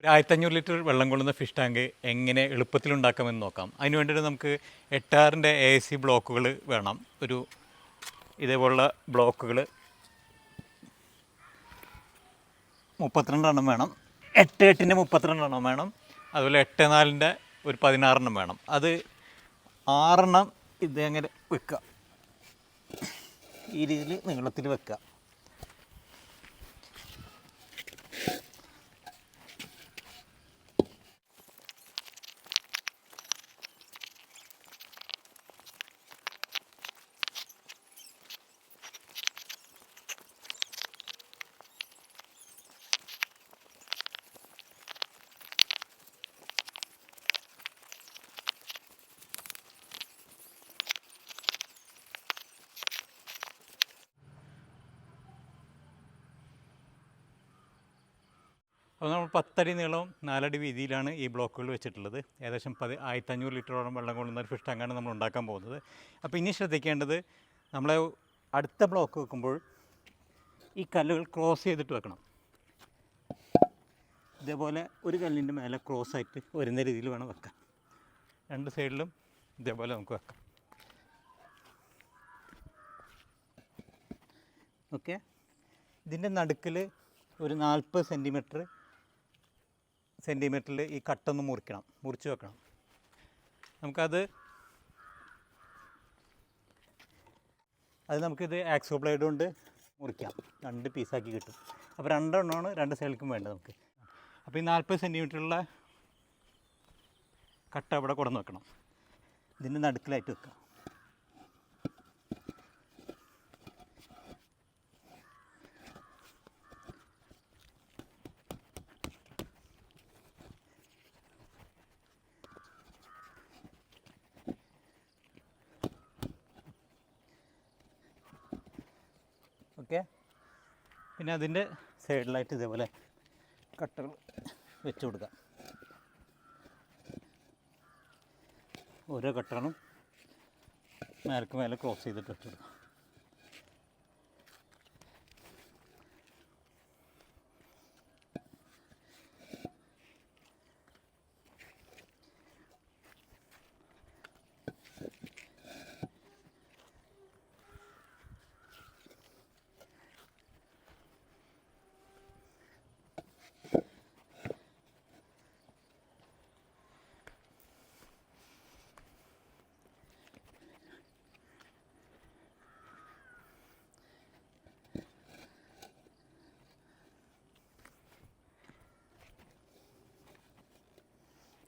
ഒരു 1500 ലിറ്റർ വെള്ളം കൊള്ളുന്ന ഫിഷ് ടാങ്ക് എങ്ങനെ എളുപ്പത്തിലുണ്ടാക്കാമെന്ന് നോക്കാം. അതിന് വേണ്ടിയിട്ട് നമുക്ക് 8-6-ൻ്റെ AAC ബ്ലോക്കുകൾ വേണം. ഒരു ഇതേപോലുള്ള ബ്ലോക്കുകൾ 32 എണ്ണം വേണം. 8-8-ൻ്റെ 32 എണ്ണം വേണം. അതുപോലെ 8-4-ൻ്റെ ഒരു 16 എണ്ണം വേണം. അത് 6 എണ്ണം ഇതങ്ങനെ വെക്കുക, ഈ രീതിയിൽ നീളത്തിൽ വെക്കുക. അപ്പോൾ നമ്മൾ 10 അടി നീളവും 4 അടി വീതിയിലാണ് ഈ ബ്ലോക്കുകൾ വെച്ചിട്ടുള്ളത്. ഏകദേശം 1500 ലിറ്ററോളം വെള്ളം കൊള്ളുന്ന ഒരു ഫിഷ് ടാങ്കാണ് നമ്മൾ ഉണ്ടാക്കാൻ പോകുന്നത്. അപ്പോൾ ഇനി ശ്രദ്ധിക്കേണ്ടത്, നമ്മളെ അടുത്ത ബ്ലോക്ക് വെക്കുമ്പോൾ ഈ കല്ലുകൾ ക്രോസ് ചെയ്തിട്ട് വെക്കണം. ഇതേപോലെ ഒരു കല്ലിൻ്റെ മേലെ ക്രോസ് ആയിട്ട് വരുന്ന രീതിയിൽ വേണം വെക്കാൻ. 2 സൈഡിലും ഇതേപോലെ നമുക്ക് വെക്കാം. ഓക്കെ, ഇതിൻ്റെ നടുക്കിൽ ഒരു 40 സെൻറ്റിമീറ്ററിൽ ഈ കട്ടൊന്ന് മുറിച്ച് വെക്കണം. നമുക്കിത് ആക്സോ ബ്ലേഡ് കൊണ്ട് മുറിക്കാം. 2 പീസാക്കി കിട്ടും. അപ്പോൾ 2 എണ്ണമാണ് 2 സൈഡിലേക്കും വേണ്ടത് നമുക്ക്. അപ്പോൾ ഈ 40 സെൻറ്റിമീറ്ററുള്ള കട്ട അവിടെ കൊണ്ടുവന്ന് വെക്കണം. ഇതിൻ്റെ നടുക്കിലായിട്ട് വെക്കാം. ഓക്കെ, പിന്നെ അതിൻ്റെ സൈഡിലായിട്ട് ഇതേപോലെ കട്ടകൾ വെച്ച് കൊടുക്കാം. ഓരോ കട്ടകളും മേലെ ക്രോസ് ചെയ്തിട്ട് വെച്ച് കൊടുക്കാം.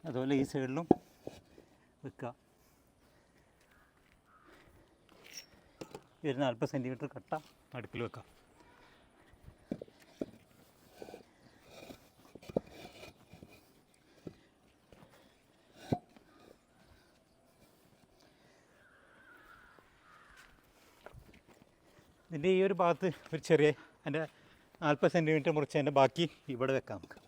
അതുപോലെ ഈ സൈഡിലും വെക്കുക. ഒരു 40 സെൻറ്റിമീറ്റർ കട്ട അടുപ്പിൽ വെക്കാം. ഇതിൻ്റെ ഈ ഒരു ഭാഗത്ത് ഒരു ചെറിയ അതിൻ്റെ 40 സെൻറ്റിമീറ്റർ മുറിച്ചതിൻ്റെ ബാക്കി ഇവിടെ വെക്കാം നമുക്ക്.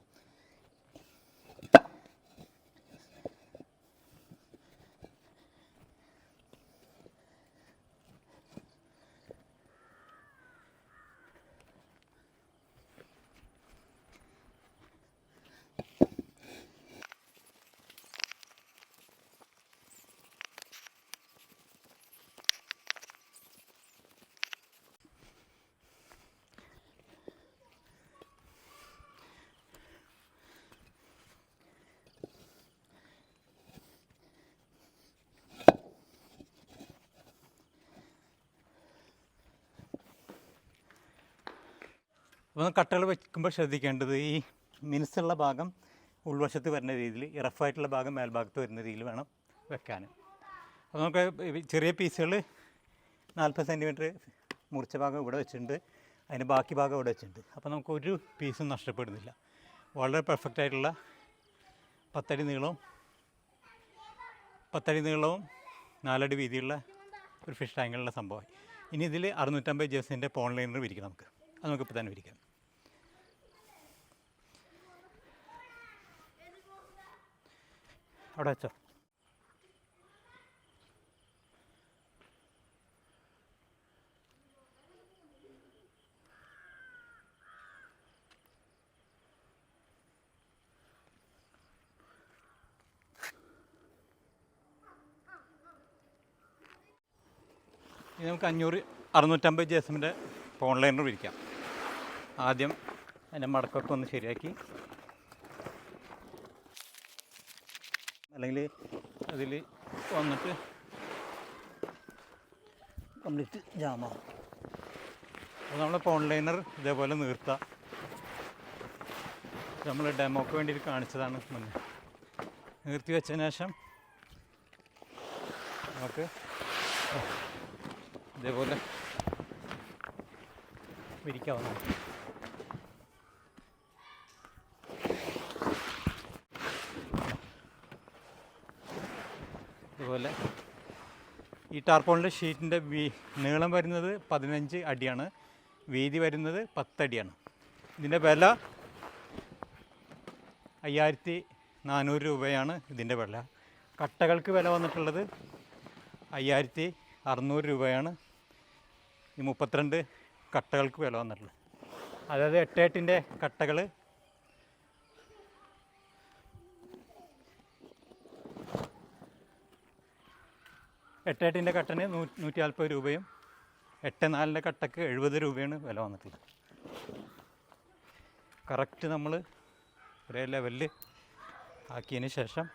അപ്പോൾ കട്ടകൾ വയ്ക്കുമ്പോൾ ശ്രദ്ധിക്കേണ്ടത്, ഈ മിനുസുള്ള ഭാഗം ഉൾവശത്ത് വരുന്ന രീതിയിൽ, റഫായിട്ടുള്ള ഭാഗം മേൽഭാഗത്ത് വരുന്ന രീതിയിൽ വേണം വെക്കാൻ. അപ്പോൾ നമുക്ക് ചെറിയ പീസുകൾ 40 സെൻറ്റിമീറ്റർ മുറിച്ച ഭാഗം ഇവിടെ വെച്ചിട്ടുണ്ട്, അതിൻ്റെ ബാക്കി ഭാഗം ഇവിടെ വെച്ചിട്ടുണ്ട്. അപ്പോൾ നമുക്കൊരു പീസും നഷ്ടപ്പെടുന്നില്ല. വളരെ പെർഫെക്റ്റ് ആയിട്ടുള്ള 10 അടി നീളവും 4 അടി വീതിയുള്ള ഒരു ഫിഷ് ടാങ്കിലുള്ള സംഭവമായി. ഇനി ഇതിൽ 650 ജേഴ്സിൻ്റെ പോൺ ലൈനർ വിരിക്കും. അത് നമുക്കിപ്പോൾ തന്നെ വിരിക്കാം. അവിടെ വെച്ചോ. ഇനി നമുക്ക് 650 GSM-ൻ്റെ ഫോൺ ലൈനർ വിരിക്കാം. ആദ്യം അതിൻ്റെ മടക്കൊക്കെ ഒന്ന് ശരിയാക്കി, അല്ലെങ്കിൽ അതിൽ വന്നിട്ട് കംപ്ലീറ്റ് ജാമാവും. അപ്പോൾ നമ്മൾ ഫോൺ ലൈനർ ഇതേപോലെ നിർത്താം. നമ്മൾ ഡെമോക്ക് വേണ്ടിയിട്ട് കാണിച്ചതാണ് മുന്നേ. നിർത്തി വെച്ചതിന് ശേഷം നമുക്ക് ഇതേപോലെ വിരിക്കാവുന്നതാണ്. ഇതുപോലെ ഈ ടാർപോളിൻ്റെ ഷീറ്റിൻ്റെ നീളം വരുന്നത് 15 അടിയാണ്, വീതി വരുന്നത് 10 അടിയാണ്. ഇതിൻ്റെ വില 5400 രൂപയാണ് ഇതിൻ്റെ വില. കട്ടകൾക്ക് വില വന്നിട്ടുള്ളത് 5600 രൂപയാണ് ഈ 32 കട്ടകൾക്ക് വില വന്നിട്ടുള്ളത്. അതായത് 8-8-ൻ്റെ കട്ടകൾ 8-8-ൻ്റെ കട്ടന് 140 രൂപയും 8-4-ൻ്റെ കട്ടക്ക് 70 രൂപയാണ് വില വന്നിട്ടുള്ളത്. കറക്റ്റ് നമ്മൾ ഒരേ ലെവലിൽ ആക്കിയതിന് ശേഷം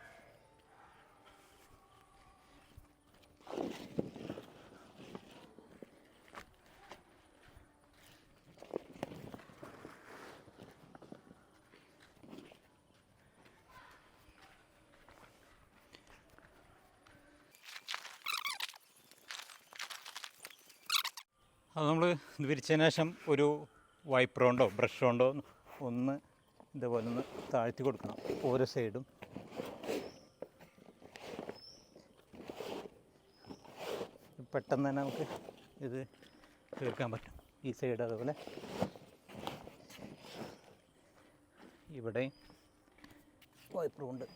അത് നമ്മൾ വിരിച്ചതിന് ശേഷം ഒരു വൈപ്പർ കൊണ്ടോ ബ്രഷ് കൊണ്ടോ ഒന്ന് ഇതേപോലെ ഒന്ന് താഴ്ത്തി കൊടുക്കണം ഓരോ സൈഡും. പെട്ടെന്ന് തന്നെ നമുക്ക് ഇത് തീർക്കാൻ പറ്റും. ഈ സൈഡ് അതുപോലെ ഇവിടെ വൈപ്പർ കൊണ്ട്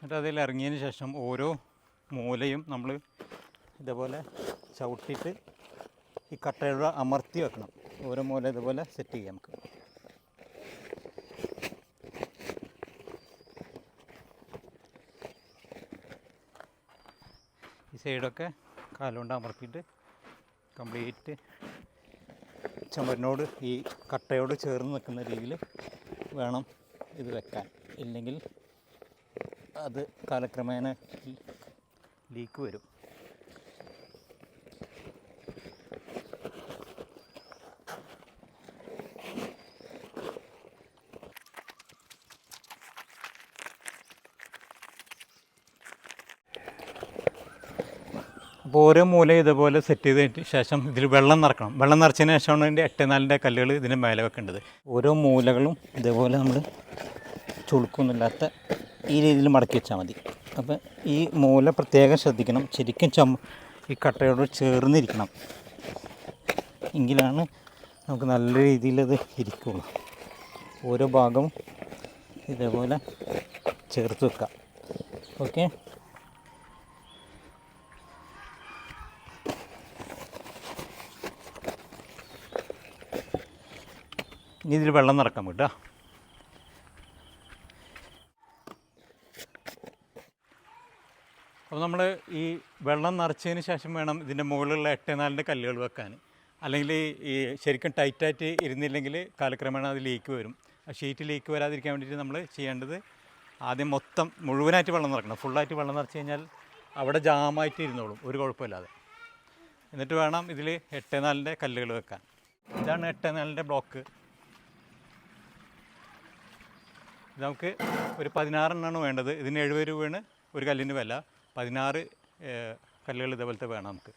എന്നിട്ട് അതിൽ ഇറങ്ങിയതിന് ശേഷം ഓരോ മൂലയും നമ്മൾ ഇതേപോലെ ചവിട്ടിയിട്ട് ഈ കട്ടയുടെ അമർത്തി വെക്കണം. ഓരോ മൂല ഇതുപോലെ സെറ്റ് ചെയ്യാം നമുക്ക്. ഈ സൈഡൊക്കെ കാലുകൊണ്ട് അമർത്തിയിട്ട് കംപ്ലീറ്റ് ചുമരിനോട് ഈ കട്ടയോട് ചേർന്ന് നിൽക്കുന്ന രീതിയിൽ വേണം ഇത് വെക്കാൻ. ഇല്ലെങ്കിൽ അത് കാലക്രമേണ ലീക്ക് വരും. അപ്പോൾ ഓരോ മൂലയും ഇതേപോലെ സെറ്റ് ചെയ്തതിന് ശേഷം ഇതിൽ വെള്ളം നിറക്കണം. വെള്ളം നിറച്ചതിന് ശേഷമാണ് അതിൻ്റെ 8-4-ൻ്റെ കല്ലുകൾ ഇതിൻ്റെ മേലെ വെക്കേണ്ടത്. ഓരോ മൂലകളും ഇതേപോലെ നമ്മൾ ചുളുക്കൊന്നുമില്ലാത്ത ഈ രീതിയിൽ മടക്കി വെച്ചാൽ മതി. അപ്പോൾ ഈ മൂല പ്രത്യേകം ശ്രദ്ധിക്കണം. ശരിക്കും ഈ കട്ടയോട് ചേർന്നിരിക്കണം. എങ്കിലാണ് നമുക്ക് നല്ല രീതിയിലത് ഇരിക്കുള്ളൂ. ഓരോ ഭാഗവും ഇതേപോലെ ചേർത്ത് വെക്കാം. ഓക്കെ, ഇനി ഇതിൽ വെള്ളം നിറക്കാൻ കേട്ടോ. അപ്പോൾ നമ്മൾ ഈ വെള്ളം നിറച്ചതിന് ശേഷം വേണം ഇതിൻ്റെ മുകളിലുള്ള 8-4-ൻ്റെ കല്ലുകൾ വെക്കാൻ. അല്ലെങ്കിൽ ഈ ശരിക്കും ടൈറ്റായിട്ട് ഇരുന്നില്ലെങ്കിൽ കാലക്രമേണ അത് ലീക്ക് വരും. ആ ഷീറ്റ് ലീക്ക് വരാതിരിക്കാൻ വേണ്ടിയിട്ട് നമ്മൾ ചെയ്യേണ്ടത് ആദ്യം മുഴുവനായിട്ട് വെള്ളം നിറക്കണം. ഫുള്ളായിട്ട് വെള്ളം നിറച്ച് കഴിഞ്ഞാൽ അവിടെ ജാമായിട്ട് ഇരുന്നോളും, ഒരു കുഴപ്പമില്ലാതെ. എന്നിട്ട് വേണം ഇതിൽ 8-4-ൻ്റെ കല്ലുകൾ വെക്കാൻ. ഇതാണ് 8-4-ൻ്റെ ബ്ലോക്ക്. ഇത് നമുക്ക് ഒരു 16 എണ്ണമാണ് വേണ്ടത്. ഇതിന് 70 രൂപയാണ് ഒരു കല്ലിന് വില. 16 കല്ലുകൾ ഇതേപോലത്തെ വേണം നമുക്ക്.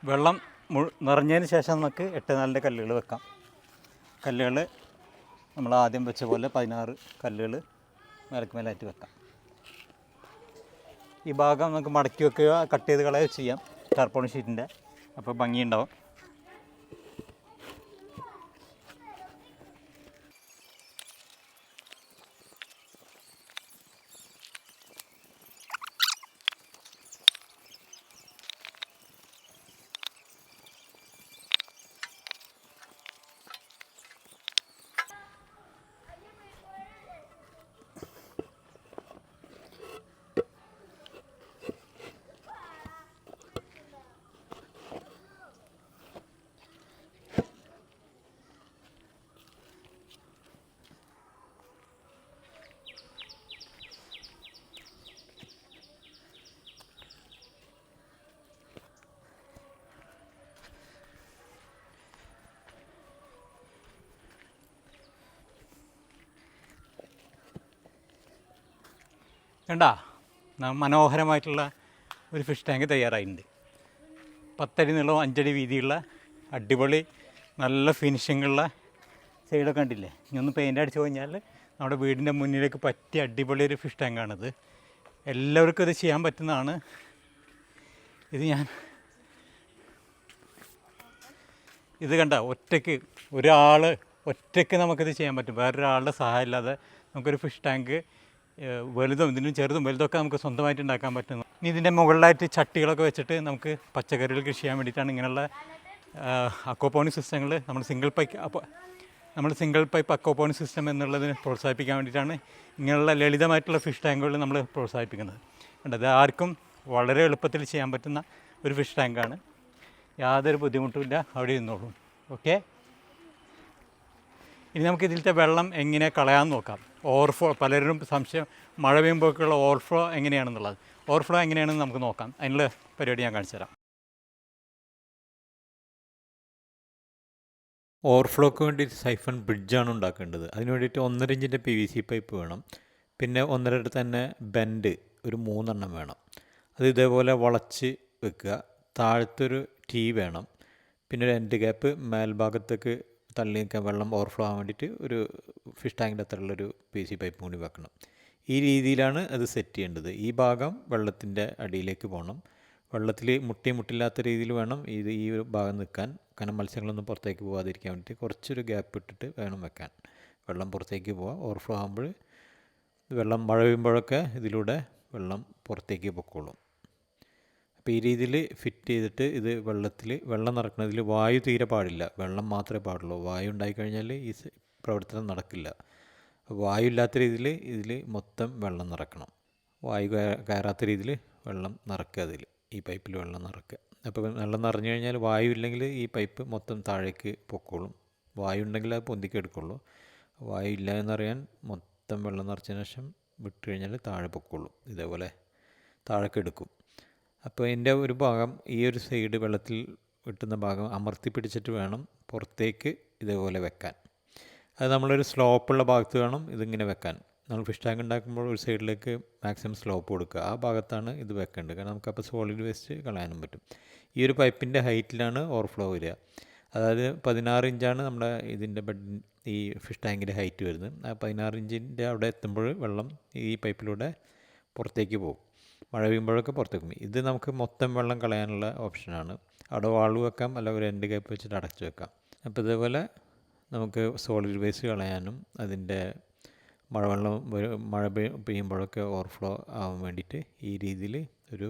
വെള്ളം നിറഞ്ഞതിന് ശേഷം നമുക്ക് 8-4 കല്ലുകൾ വെക്കാം. കല്ലുകൾ നമ്മൾ ആദ്യം വെച്ച പോലെ 16 കല്ലുകൾ മേലായിട്ട് വെക്കാം. ഈ ഭാഗം നമുക്ക് മടക്കി വെക്കുക, കട്ട് ചെയ്ത് കളയുക ചെയ്യാം ടാർപോളിൻ ഷീറ്റിൻ്റെ. അപ്പോൾ ഭംഗിയുണ്ടാവും. കണ്ടാ, മനോഹരമായിട്ടുള്ള ഒരു ഫിഷ് ടാങ്ക് തയ്യാറായിട്ടുണ്ട്. 10 അടി നീളവും 5 അടി വീതിയുള്ള അടിപൊളി നല്ല ഫിനിഷിങ്ങുള്ള സൈഡൊക്കെ കണ്ടില്ലേ. ഇനി ഒന്ന് പെയിൻ്റ് അടിച്ച് കഴിഞ്ഞാൽ നമ്മുടെ വീടിൻ്റെ മുന്നിലേക്ക് പറ്റിയ അടിപൊളി ഒരു ഫിഷ് ടാങ്കാണിത്. എല്ലാവർക്കും ഇത് ചെയ്യാൻ പറ്റുന്നതാണ്. ഇത് കണ്ട ഒറ്റയ്ക്ക് നമുക്കിത് ചെയ്യാൻ പറ്റും. വേറൊരാളുടെ സഹായം ഇല്ലാതെ നമുക്കൊരു ഫിഷ് ടാങ്ക് വലുതും ഇതിനും ചെറുതും വലുതൊക്കെ നമുക്ക് സ്വന്തമായിട്ട് ഉണ്ടാക്കാൻ പറ്റുന്നു. ഇനി ഇതിൻ്റെ മുകളിലായിട്ട് ചട്ടികളൊക്കെ വെച്ചിട്ട് നമുക്ക് പച്ചക്കറികൾ കൃഷി ചെയ്യാൻ വേണ്ടിയിട്ടാണ് ഇങ്ങനെയുള്ള അക്വാപോണിക് സിസ്റ്റങ്ങൾ നമ്മൾ സിംഗിൾ പൈപ്പ് അക്വാപോണിക് സിസ്റ്റം എന്നുള്ളതിന് പ്രോത്സാഹിപ്പിക്കാൻ വേണ്ടിയിട്ടാണ് ഇങ്ങനെയുള്ള ലളിതമായിട്ടുള്ള ഫിഷ് ടാങ്കുകൾ നമ്മൾ പ്രോത്സാഹിപ്പിക്കുന്നത്. അത് ആർക്കും വളരെ എളുപ്പത്തിൽ ചെയ്യാൻ പറ്റുന്ന ഒരു ഫിഷ് ടാങ്കാണ്. യാതൊരു ബുദ്ധിമുട്ടുമില്ല, അവിടെ ഇരുന്നോളും. ഓക്കെ, ഇനി നമുക്ക് ഇതിലത്തെ വെള്ളം എങ്ങനെ കളയാമെന്ന് നോക്കാം. ഓവർഫ്ലോ, പലരും സംശയം മഴ പെയ്യുമ്പോഴൊക്കെയുള്ള ഓവർഫ്ലോ എങ്ങനെയാണെന്നുള്ളത്. ഓവർഫ്ലോ എങ്ങനെയാണെന്ന് നമുക്ക് നോക്കാം. അതിനുള്ള പരിപാടി ഞാൻ കാണിച്ചു തരാം. ഓവർഫ്ലോക്ക് വേണ്ടി സൈഫൺ ബ്രിഡ്ജാണ് ഉണ്ടാക്കേണ്ടത്. അതിന് വേണ്ടിയിട്ട് 1.5 ഇഞ്ചിൻ്റെ PVC പൈപ്പ് വേണം. പിന്നെ 1.5 തന്നെ ബെൻഡ് ഒരു 3 വേണം. അത് ഇതേപോലെ വളച്ച് വെക്കുക. താഴത്തൊരു ടീ വേണം. പിന്നെ ഒരു എൻഡ് ഗ്യാപ്പ് മേൽഭാഗത്തേക്ക് തള്ളി നിൽക്കാൻ വെള്ളം ഓവർഫ്ലോ ആകാൻ വേണ്ടിയിട്ട് ഒരു ഫിഷ് ടാങ്കിൻ്റെ അത്രയുള്ളൊരു PVC പൈപ്പ് കൂടി വെക്കണം. ഈ രീതിയിലാണ് അത് സെറ്റ് ചെയ്യേണ്ടത്. ഈ ഭാഗം വെള്ളത്തിൻ്റെ അടിയിലേക്ക് പോകണം. വെള്ളത്തിൽ മുട്ടില്ലാത്ത രീതിയിൽ വേണം ഈ ഒരു ഭാഗം നിൽക്കാൻ. കാരണം മത്സ്യങ്ങളൊന്നും പുറത്തേക്ക് പോകാതിരിക്കാൻ വേണ്ടിയിട്ട് കുറച്ചൊരു ഗ്യാപ്പ് ഇട്ടിട്ട് വേണം വെക്കാൻ. വെള്ളം പുറത്തേക്ക് പോകാം. ഓവർഫ്ലോ ആകുമ്പോൾ മഴ പെയ്യുമ്പോഴൊക്കെ ഇതിലൂടെ വെള്ളം പുറത്തേക്ക് പൊക്കോളും. അപ്പോൾ ഈ രീതിയിൽ ഫിറ്റ് ചെയ്തിട്ട് ഇത് വെള്ളം നിറക്കുന്നതിൽ വായു തീരെ പാടില്ല, വെള്ളം മാത്രമേ പാടുള്ളൂ. വായു ഉണ്ടായിക്കഴിഞ്ഞാൽ ഈ പ്രവർത്തനം നടക്കില്ല. വായു ഇല്ലാത്ത രീതിയിൽ ഇതിൽ മൊത്തം വെള്ളം നിറക്കണം. വായു കയറാത്ത രീതിയിൽ വെള്ളം നിറക്കുക. ഈ പൈപ്പിൽ വെള്ളം നിറക്കുക. അപ്പോൾ വെള്ളം നിറഞ്ഞു കഴിഞ്ഞാൽ വായു ഇല്ലെങ്കിൽ ഈ പൈപ്പ് മൊത്തം താഴേക്ക് പൊക്കോളും. വായു ഉണ്ടെങ്കിൽ അത് പൊന്തിക്ക് എടുക്കുള്ളൂ. വായു ഇല്ല എന്നറിയാൻ മൊത്തം വെള്ളം നിറച്ചതിന് ശേഷം വിട്ട് കഴിഞ്ഞാൽ താഴെ പൊക്കോളും. ഇതേപോലെ താഴേക്ക് എടുക്കും. അപ്പോൾ ഇതിൻ്റെ ഒരു ഭാഗം, ഈ ഒരു സൈഡ് വെള്ളത്തിൽ കിട്ടുന്ന ഭാഗം അമർത്തി പിടിച്ചിട്ട് വേണം പുറത്തേക്ക് ഇതേപോലെ വെക്കാൻ. അത് നമ്മളൊരു സ്ലോപ്പുള്ള ഭാഗത്ത് വേണം ഇതിങ്ങനെ വെക്കാൻ. നമ്മൾ ഫിഷ് ടാങ്ക് ഉണ്ടാക്കുമ്പോൾ ഒരു സൈഡിലേക്ക് മാക്സിമം സ്ലോപ്പ് കൊടുക്കുക. ആ ഭാഗത്താണ് ഇത് വെക്കേണ്ടത്. കാരണം നമുക്കപ്പോൾ സോളിഡ് വേസ്റ്റ് കളയാനും പറ്റും. ഈ ഒരു പൈപ്പിൻ്റെ ഹൈറ്റിലാണ് ഓവർഫ്ലോ വരിക. അതായത് 16 ഇഞ്ചാണ് നമ്മുടെ ഇതിൻ്റെ ഈ ഫിഷ് ടാങ്കിൻ്റെ ഹൈറ്റ് വരുന്നത്. ആ 16 ഇഞ്ചിൻ്റെ അവിടെ എത്തുമ്പോൾ വെള്ളം ഈ പൈപ്പിലൂടെ പുറത്തേക്ക് പോകും. മഴ പെയ്യുമ്പോഴൊക്കെ പുറത്തേക്ക് പോകും. ഇത് നമുക്ക് മൊത്തം വെള്ളം കളയാനുള്ള ഓപ്ഷനാണ്. അവിടെ വാൾവ് വെക്കാം, അല്ല ഒരു എൻഡ് ഗ്യാപ്പ് വെച്ചിട്ട് അടച്ചു വെക്കാം. അപ്പോൾ ഇതേപോലെ നമുക്ക് സോളിഡ് വേസ്റ്റ് കളയാനും അതിൻ്റെ മഴ പെയ്യുമ്പോഴൊക്കെ ഓവർഫ്ലോ ആവാൻ വേണ്ടിയിട്ട് ഈ രീതിയിൽ ഒരു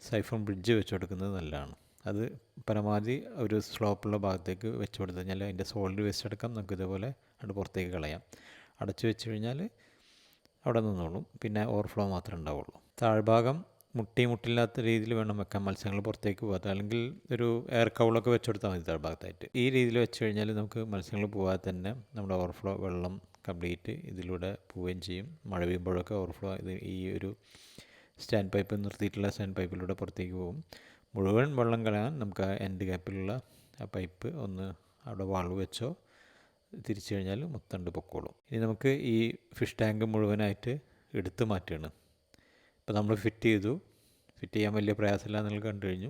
സൈഫൺ ബ്രിഡ്ജ് വെച്ച് കൊടുക്കുന്നത് നല്ലതാണ്. അത് പരമാവധി ഒരു സ്ലോപ്പുള്ള ഭാഗത്തേക്ക് വെച്ച് കൊടുത്തു കഴിഞ്ഞാൽ അതിൻ്റെ സോളിഡ് വേസ്റ്റ് അടക്കം നമുക്ക് ഇതേപോലെ അത് പുറത്തേക്ക് കളയാം. അടച്ചു വെച്ച് കഴിഞ്ഞാൽ അവിടെ നിന്നോളും. പിന്നെ ഓവർഫ്ലോ മാത്രമേ ഉണ്ടാവുള്ളൂ. താഴ്ഭാഗം മുട്ടില്ലാത്ത രീതിയിൽ വേണം വെക്കാൻ, മത്സ്യങ്ങൾ പുറത്തേക്ക് പോകാത്ത. അല്ലെങ്കിൽ ഒരു എയർ കൗളൊക്കെ വെച്ച് കൊടുത്താൽ മതി താഴ്ഭാഗത്തായിട്ട്. ഈ രീതിയിൽ വെച്ച് കഴിഞ്ഞാൽ നമുക്ക് മത്സ്യങ്ങൾ പോകാതെ തന്നെ നമ്മുടെ ഓവർഫ്ലോ വെള്ളം കംപ്ലീറ്റ് ഇതിലൂടെ പോവുകയും ചെയ്യും. മഴ പെയ്യുമ്പോഴൊക്കെ ഓവർഫ്ലോ ഈ ഒരു സ്റ്റാൻഡ് പൈപ്പ് നിർത്തിയിട്ടുള്ള സ്റ്റാൻഡ് പൈപ്പിലൂടെ പുറത്തേക്ക് പോകും. മുഴുവൻ വെള്ളം കളയാൻ നമുക്ക് ആ എൻഡ് ഗ്യാപ്പിലുള്ള ആ പൈപ്പ് ഒന്ന് അവിടെ വാൾവ് വെച്ചോ തിരിച്ചു കഴിഞ്ഞാൽ മൊത്തം പൊക്കോളും. ഇനി നമുക്ക് ഈ ഫിഷ് ടാങ്ക് മുഴുവനായിട്ട് എടുത്ത് മാറ്റുകയാണ്. ഇപ്പോൾ നമ്മൾ ഫിറ്റ് ചെയ്യാൻ വലിയ പ്രയാസമില്ല എന്നുള്ളത് കണ്ടു കഴിഞ്ഞു.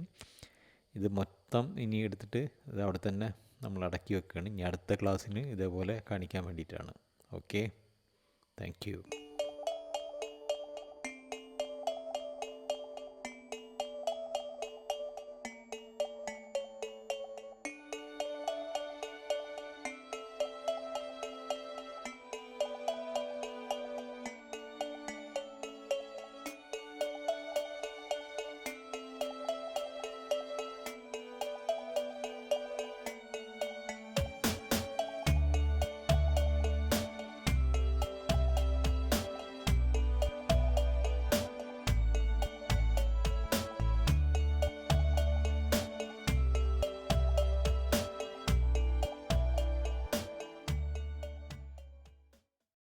ഇത് മൊത്തം ഇനി എടുത്തിട്ട് ഇത് അവിടെ തന്നെ നമ്മൾ അടക്കി വെക്കുകയാണ്. ഇനി അടുത്ത ക്ലാസ്സിന് ഇതേപോലെ കാണിക്കാൻ വേണ്ടിയിട്ടാണ്. Okay, thank you.